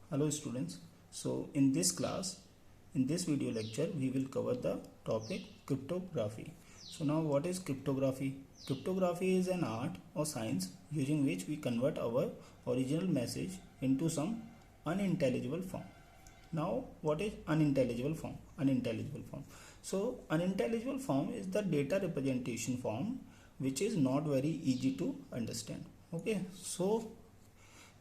Hello students. So in this class, in this video lecture, we will cover the topic cryptography. So now what is cryptography? Cryptography is an art or science using which we convert our original message into some unintelligible form. Now what is unintelligible form? Unintelligible form. So unintelligible form is the data representation form which is not very easy to understand. Okay, so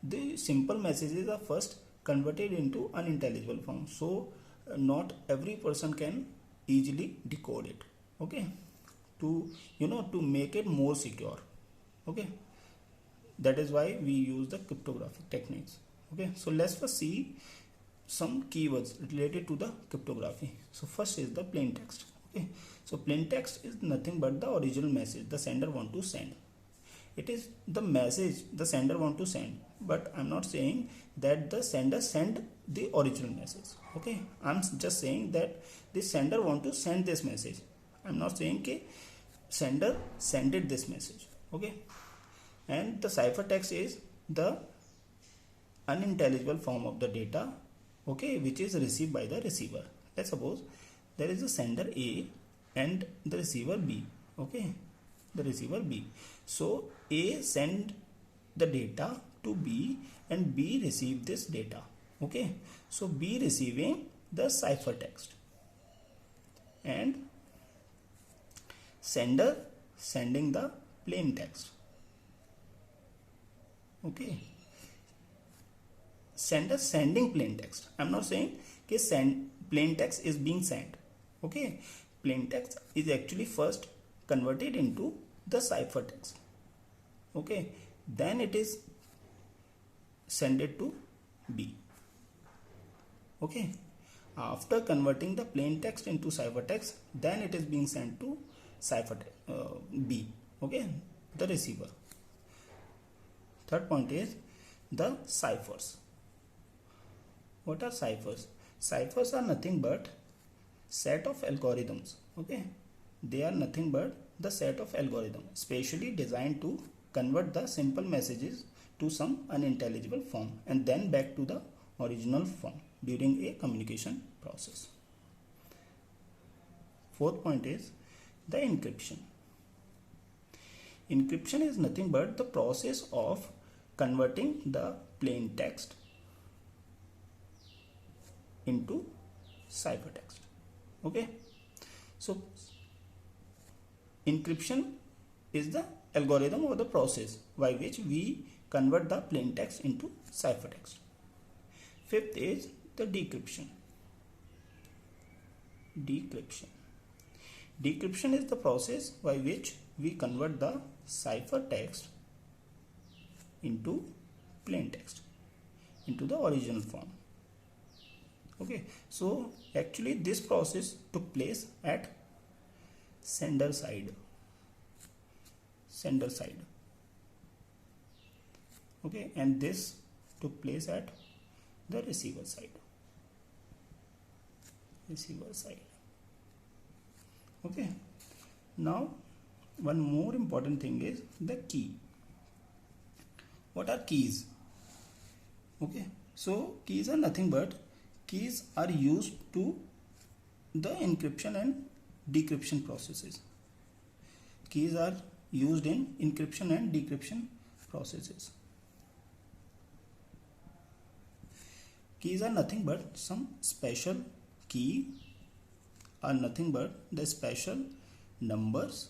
the simple messages are first converted into unintelligible form, so not every person can easily decode it. Okay, to to make it more secure. Okay, that is why we use the cryptographic techniques. Okay, so let's first see some keywords related to the cryptography. So first is the plain text. Okay, so plain text is nothing but the original message the sender want to send. It is the message the sender want to send, but I'm not saying that the sender send the original message. Okay, I'm just saying that the sender want to send this message. I'm not saying that sender sended this message. Okay, and the ciphertext is the unintelligible form of the data, okay, which is received by the receiver. Let's suppose there is a sender A and the receiver B. Okay, the receiver B. So A send the data to B and B receive this data. Okay, so B receiving the ciphertext and sender sending the plain text. Okay, sender sending plain text. I'm not saying that plain text is being sent. Okay, plain text is actually first converted into the ciphertext. Okay, then it is sent it to B. Okay, after converting the plain text into ciphertext, then it is being sent to B. Okay, the receiver. Third point is the ciphers. What are ciphers? Ciphers are nothing but set of algorithms. Okay, they are nothing but the set of algorithms specially designed to convert the simple messages to some unintelligible form and then back to the original form during a communication process. Fourth point is the encryption. Encryption is nothing but the process of converting the plain text into ciphertext. Okay, so encryption is the algorithm or the process by which we convert the plain text into ciphertext. Fifth is the decryption. Decryption is the process by which we convert the ciphertext into plain text, into the original form. Okay, so actually this process took place at sender side. Okay, and this took place at the receiver side. Okay, now one more important thing is the key. What are keys? Okay, so keys are nothing but keys are used to the encryption and decryption processes. Keys are used in encryption and decryption processes. Keys are nothing but some special key, are nothing but the special numbers.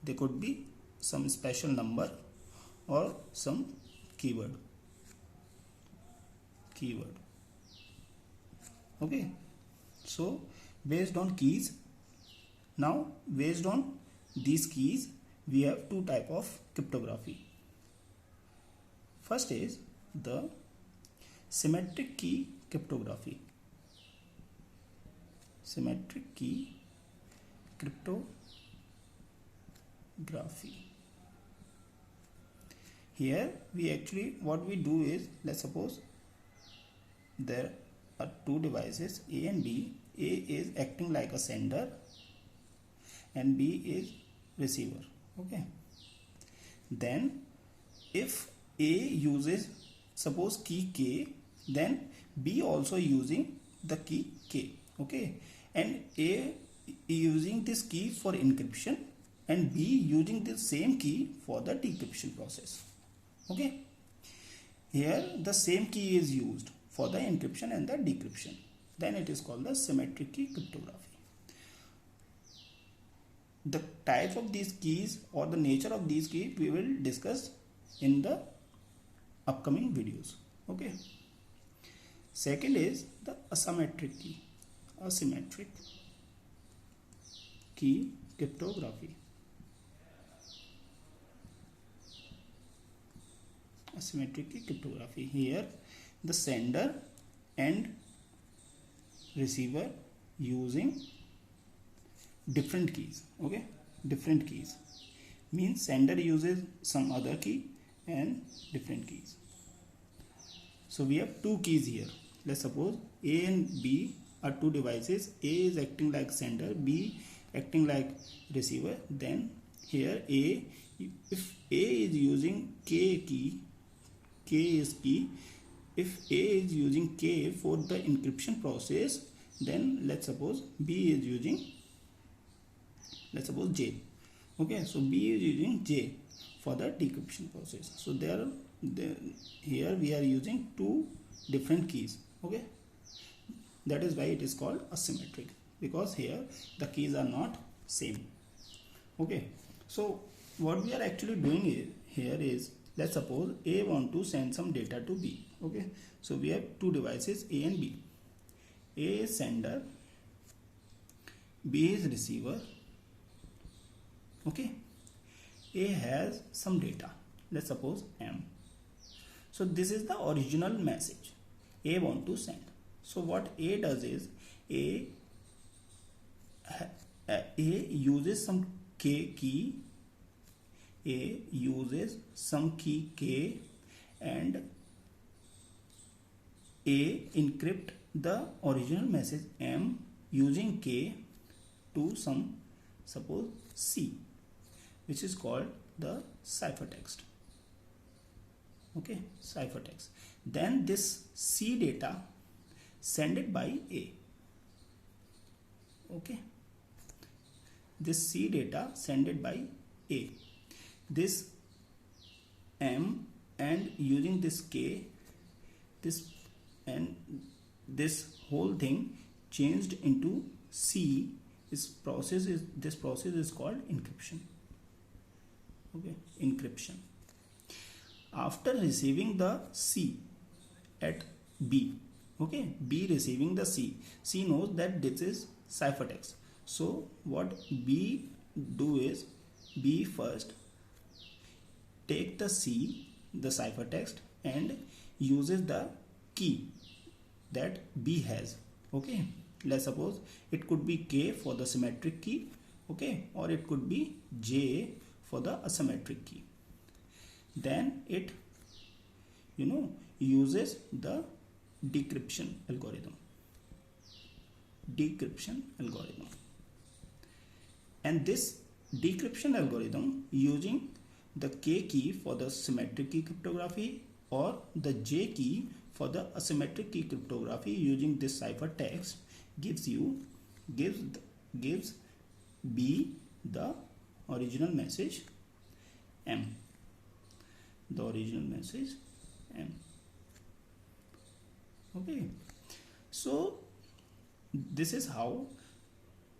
They could be some special number or some keyword. Okay, so based on keys, now based on these keys we have two type of cryptography. First is the symmetric key cryptography. Here we actually, what we do is, let's suppose there are two devices A and B. A is acting like a sender and B is receiver. Okay, then if A uses, suppose key K then B also using the key K. Okay, and A using this key for encryption and B using the same key for the decryption process. Okay, here the same key is used for the encryption and the decryption. Then it is called the symmetric key cryptography. The types of these keys or the nature of these keys we will discuss in the upcoming videos. Okay. Second is the asymmetric key. Asymmetric key cryptography. Asymmetric key cryptography. Here the sender and receiver using different keys. Okay, different keys means sender uses some other key and different keys. So we have two keys here. Let's suppose A and B are two devices. A is acting like sender, B acting like receiver. Then here A, if A is using K key, K is key. If A is using K for the encryption process, then let's suppose B is using, let's suppose J. Okay, so B is using J for the decryption process. So here we are using two different keys. Okay, that is why it is called asymmetric, because here the keys are not same. Okay, so what we are actually doing here is, let's suppose A want to send some data to B. Okay, so we have two devices A and B. A is sender, B is receiver. Okay, A has some data, let's suppose M. So this is the original message A want to send. So what A does is A uses some key, A uses some key K, and A encrypt the original message M using K to some, suppose C, which is called the ciphertext. Okay, ciphertext. Then this C data send it by A. Okay, this C data send it by A. This M and using this K, this and this whole thing changed into C. This process is called encryption. Okay, encryption. After receiving the C at B, okay, B receiving the C knows that this is ciphertext. So what B do is, B first take the C, the ciphertext, and uses the key that B has. Okay, let's suppose it could be K for the symmetric key, okay, or it could be J for the asymmetric key. Then it uses the decryption algorithm. And this decryption algorithm using the K key for the symmetric key cryptography or the J key for the asymmetric key cryptography using this ciphertext gives B the original message M. The original message M. Okay, so this is how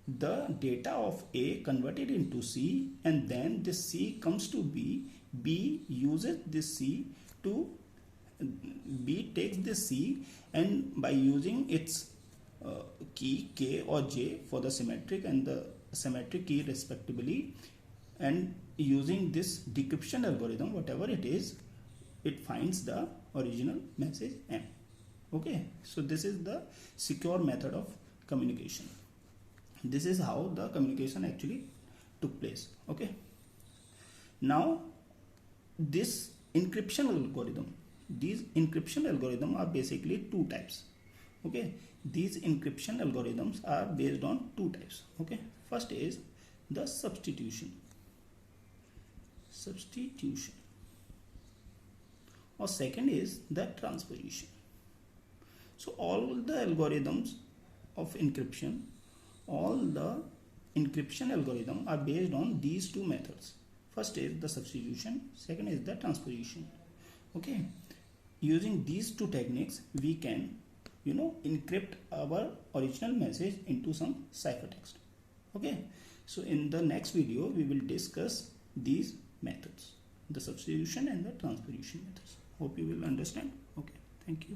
the data of A converted into C, and then this C comes to B. B uses this C to, B takes this C, and by using its key K or J for the symmetric and the symmetric key respectively, and using this decryption algorithm, whatever it is, it finds the original message M. Okay, so this is the secure method of communication. This is how the communication actually took place. Okay, now this encryption algorithm, these encryption algorithms are basically two types. Okay, these encryption algorithms are based on two types. Okay, first is the substitution, or second is the transposition. So all the algorithms of encryption, all the encryption algorithm are based on these two methods. First is the substitution, second is the transposition. Okay, using these two techniques we can encrypt our original message into some ciphertext. Okay, so in the next video we will discuss these methods, the substitution and the transposition methods. Hope you will understand. Okay, thank you.